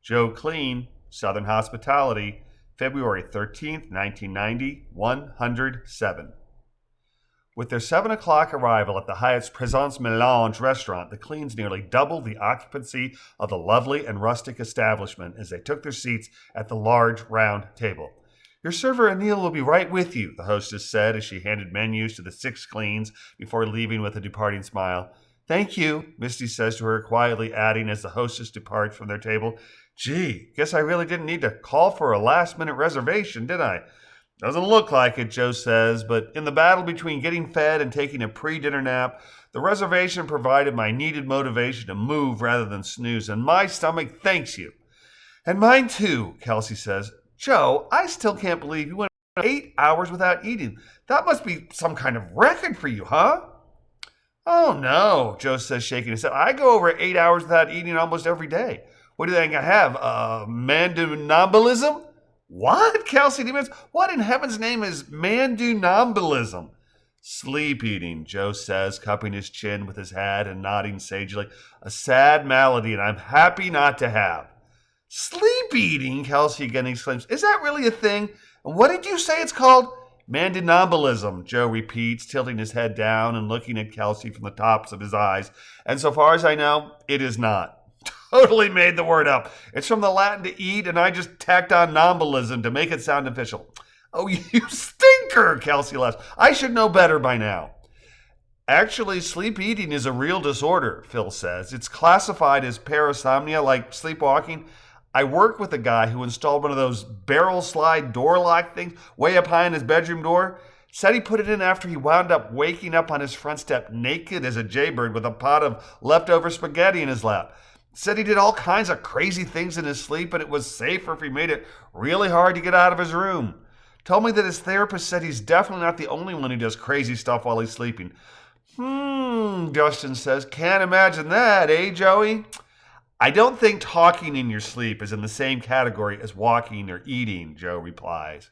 Joe Kleen, Southern Hospitality, February 13th, 1990, 107. With their 7 o'clock arrival at the Hyatt's Présence Mélange restaurant, the Kleens nearly doubled the occupancy of the lovely and rustic establishment as they took their seats at the large, round table. "Your server Anil will be right with you," the hostess said as she handed menus to the 6 Kleens before leaving with a departing smile. "Thank you," Misty says to her, quietly adding as the hostess departs from their table, "Gee, guess I really didn't need to call for a last-minute reservation, did I?" "Doesn't look like it," Joe says, "but in the battle between getting fed and taking a pre-dinner nap, the reservation provided my needed motivation to move rather than snooze, and my stomach thanks you." "And mine too," Kelsey says. "Joe, I still can't believe you went 8 hours without eating. That must be some kind of record for you, huh?" "Oh, no," Joe says, shaking his head. "I go over 8 hours without eating almost every day. What do you think I have, mandunambulism?" "What?" Kelsey demands. "What in heaven's name is mandunambulism?" "Sleep eating," Joe says, cupping his chin with his hat and nodding sagely. "A sad malady, and I'm happy not to have." "Sleep eating?" Kelsey again exclaims. "Is that really a thing? And what did you say it's called?" "Mandunambulism," Joe repeats, tilting his head down and looking at Kelsey from the tops of his eyes. "And so far as I know, it is not." "Totally made the word up. It's from the Latin to eat, and I just tacked on nombulism to make it sound official." "Oh, you stinker," Kelsey laughs. "I should know better by now." "Actually, sleep eating is a real disorder," Phil says. "It's classified as parasomnia, like sleepwalking. I work with a guy who installed one of those barrel slide door lock things way up high in his bedroom door. Said he put it in after he wound up waking up on his front step naked as a jaybird with a pot of leftover spaghetti in his lap. Said he did all kinds of crazy things in his sleep, and it was safer if he made it really hard to get out of his room. Told me that his therapist said he's definitely not the only one who does crazy stuff while he's sleeping." Justin says. "Can't imagine that, eh, Joey?" "I don't think talking in your sleep is in the same category as walking or eating," Joe replies.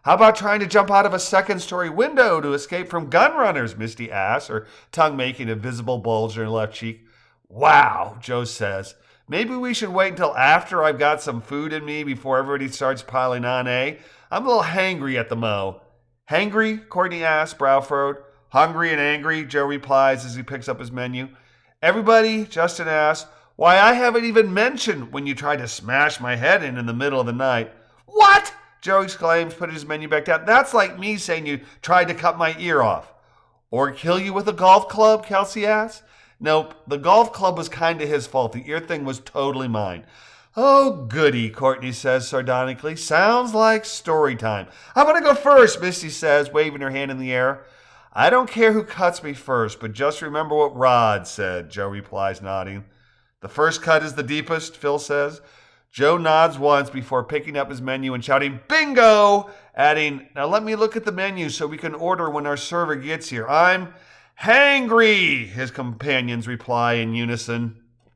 "How about trying to jump out of a second-story window to escape from gun runners?" Misty asks, her tongue making a visible bulge in her left cheek. "Wow," Joe says. "Maybe we should wait until after I've got some food in me before everybody starts piling on, eh? I'm a little hangry at the mo." "Hangry?" Courtney asks, brow furrowed. "Hungry and angry," Joe replies as he picks up his menu. "Everybody?" Justin asks. "Why, I haven't even mentioned when you tried to smash my head in the middle of the night." "What?" Joe exclaims, putting his menu back down. "That's like me saying you tried to cut my ear off." "Or kill you with a golf club?" Kelsey asks. "Nope, the golf club was kind of his fault. The ear thing was totally mine." "Oh, goody," Courtney says sardonically. "Sounds like story time." "I'm going to go first," Misty says, waving her hand in the air. "I don't care who cuts me first, but just remember what Rod said," Joe replies, nodding. "The first cut is the deepest," Phil says. Joe nods once before picking up his menu and shouting, "Bingo!" adding, "Now let me look at the menu so we can order when our server gets here. I'm hangry," his companions reply in unison.